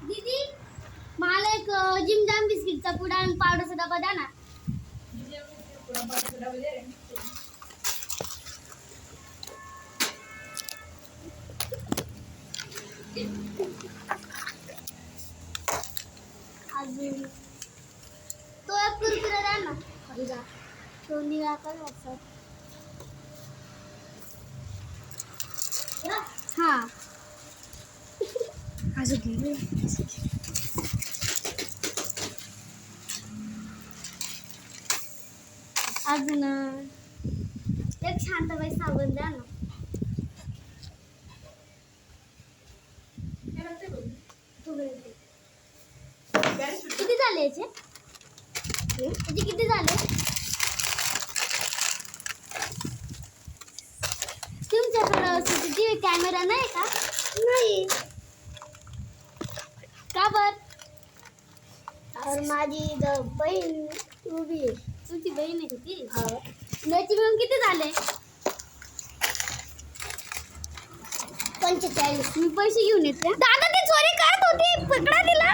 दीदी मला एक जिम जाम बिस्किटचा पुडा आणि पावडरचा डबा द्या ना. अजून तो एक कुरकुरे द्या ना. तो निळा कलरचा. हा अजून अजून एक शांताबाई साबण द्या ना. किती झाले याचे? किती झाले? तुमच्याकडं सीसीटीव्ही कॅमेरा नाही का? नाही. का बर? और माझी बहीण उभी आहे. तुमची बहीण आहे ती? याची मिळून किती झाले? 45. मी पैसे घेऊन येते. दादा ती चोरी करत होती, पकडा तिला.